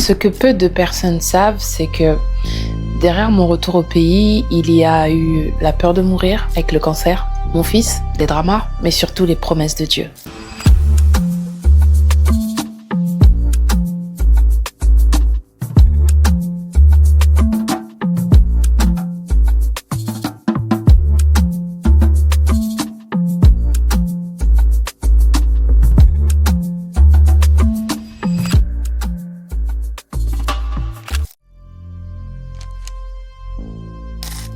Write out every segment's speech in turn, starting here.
Ce que peu de personnes savent, c'est que derrière mon retour au pays, il y a eu la peur de mourir avec le cancer, mon fils, des dramas, mais surtout les promesses de Dieu.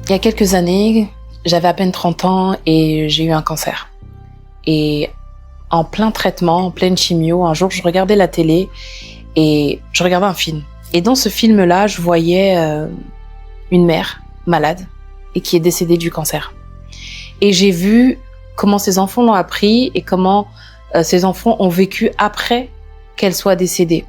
Il y a quelques années, j'avais à peine 30 ans et j'ai eu un cancer. Et en plein traitement, en pleine chimio, un jour, je regardais la télé et je regardais un film. Et dans ce film-là, je voyais une mère malade et qui est décédée du cancer. Et j'ai vu comment ses enfants l'ont appris et comment ses enfants ont vécu après qu'elle soit décédée.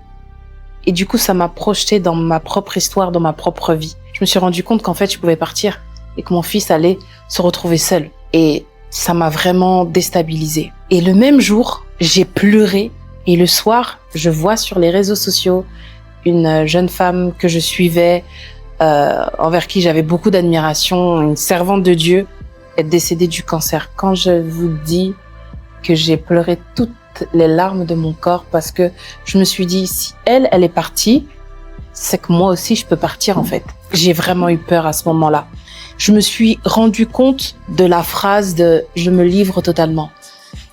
Et du coup, ça m'a projeté dans ma propre histoire, dans ma propre vie. Je me suis rendu compte qu'en fait, je pouvais partir et que mon fils allait se retrouver seul. Et ça m'a vraiment déstabilisée. Et le même jour, j'ai pleuré. Et le soir, je vois sur les réseaux sociaux une jeune femme que je suivais, envers qui j'avais beaucoup d'admiration, une servante de Dieu, être décédée du cancer. Quand je vous dis que j'ai pleuré toutes les larmes de mon corps parce que je me suis dit, si elle est partie, c'est que moi aussi je peux partir en fait. J'ai vraiment eu peur à ce moment-là. Je me suis rendu compte de la phrase de « je me livre totalement ».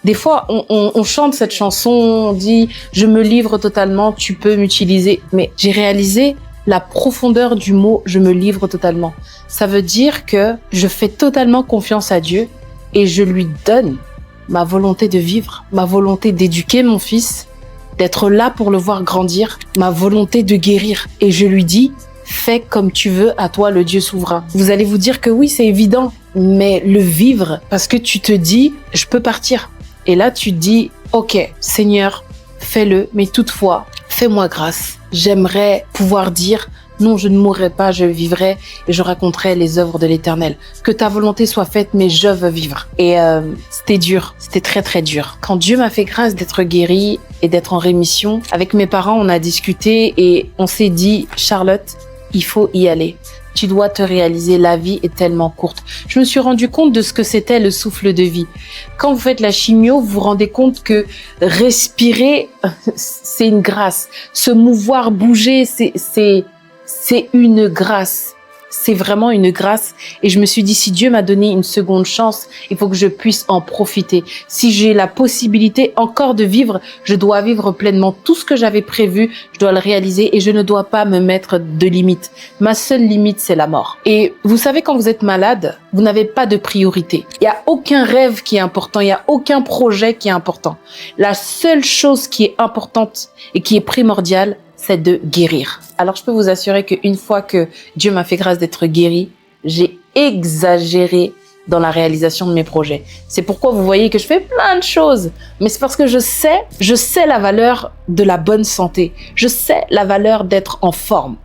Des fois, on chante cette chanson, on dit « je me livre totalement, tu peux m'utiliser ». Mais j'ai réalisé la profondeur du mot « je me livre totalement ». Ça veut dire que je fais totalement confiance à Dieu et je lui donne ma volonté de vivre, ma volonté d'éduquer mon fils, d'être là pour le voir grandir, ma volonté de guérir. Et je lui dis, fais comme tu veux, à toi le Dieu souverain. Vous allez vous dire que oui, c'est évident, mais le vivre, parce que tu te dis, je peux partir. Et là, tu te dis, ok, Seigneur, fais-le, mais toutefois, fais-moi grâce. J'aimerais pouvoir dire, non, je ne mourrai pas, je vivrai et je raconterai les œuvres de l'Éternel. Que ta volonté soit faite, mais je veux vivre. Et c'était dur, c'était très très dur. Quand Dieu m'a fait grâce d'être guérie et d'être en rémission, avec mes parents, on a discuté et on s'est dit, Charlotte, il faut y aller. Tu dois te réaliser, la vie est tellement courte. Je me suis rendu compte de ce que c'était le souffle de vie. Quand vous faites la chimio, vous vous rendez compte que respirer, c'est une grâce. Se mouvoir, bouger, c'est une grâce. C'est vraiment une grâce. Et je me suis dit, si Dieu m'a donné une seconde chance, il faut que je puisse en profiter. Si j'ai la possibilité encore de vivre, je dois vivre pleinement tout ce que j'avais prévu. Je dois le réaliser et je ne dois pas me mettre de limites. Ma seule limite, c'est la mort. Et vous savez, quand vous êtes malade, vous n'avez pas de priorité. Il n'y a aucun rêve qui est important. Il n'y a aucun projet qui est important. La seule chose qui est importante et qui est primordiale, c'est de guérir. Alors, je peux vous assurer qu'une fois que Dieu m'a fait grâce d'être guérie, j'ai exagéré dans la réalisation de mes projets. C'est pourquoi vous voyez que je fais plein de choses. Mais c'est parce que je sais la valeur de la bonne santé. Je sais la valeur d'être en forme.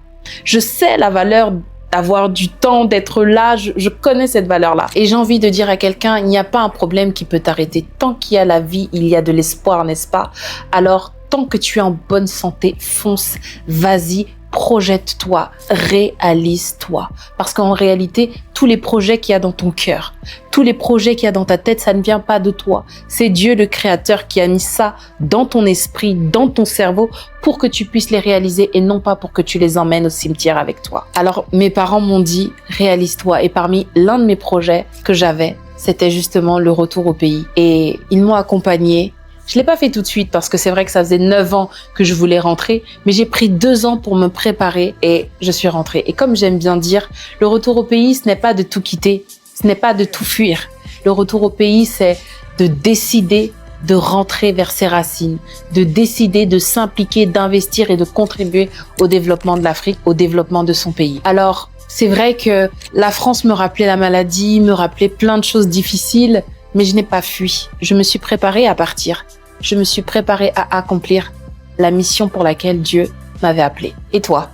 Je sais la valeur d'avoir du temps, d'être là. Je connais cette valeur-là. Et j'ai envie de dire à quelqu'un, il n'y a pas un problème qui peut t'arrêter. Tant qu'il y a la vie, il y a de l'espoir, n'est-ce pas? Alors, tant que tu es en bonne santé, fonce, vas-y, projette-toi, réalise-toi. Parce qu'en réalité, tous les projets qu'il y a dans ton cœur, tous les projets qu'il y a dans ta tête, ça ne vient pas de toi. C'est Dieu le Créateur qui a mis ça dans ton esprit, dans ton cerveau, pour que tu puisses les réaliser et non pas pour que tu les emmènes au cimetière avec toi. Alors, mes parents m'ont dit, réalise-toi. Et parmi l'un de mes projets que j'avais, c'était justement le retour au pays. Et ils m'ont accompagnée. Je l'ai pas fait tout de suite parce que c'est vrai que ça faisait 9 ans que je voulais rentrer, mais j'ai pris 2 ans pour me préparer et je suis rentrée. Et comme j'aime bien dire, le retour au pays, ce n'est pas de tout quitter, ce n'est pas de tout fuir. Le retour au pays, c'est de décider de rentrer vers ses racines, de décider de s'impliquer, d'investir et de contribuer au développement de l'Afrique, au développement de son pays. Alors, c'est vrai que la France me rappelait la maladie, me rappelait plein de choses difficiles, mais je n'ai pas fui. Je me suis préparée à partir. Je me suis préparée à accomplir la mission pour laquelle Dieu m'avait appelée. Et toi,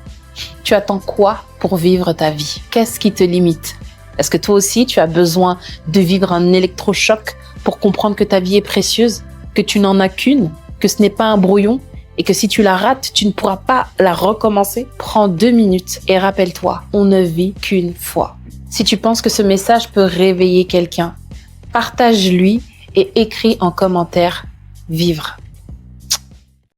tu attends quoi pour vivre ta vie? Qu'est-ce qui te limite? Est-ce que toi aussi, tu as besoin de vivre un électrochoc pour comprendre que ta vie est précieuse, que tu n'en as qu'une, que ce n'est pas un brouillon et que si tu la rates, tu ne pourras pas la recommencer, prends 2 minutes et rappelle-toi, on ne vit qu'une fois. Si tu penses que ce message peut réveiller quelqu'un, partage-lui et écris en commentaire « Vivre ».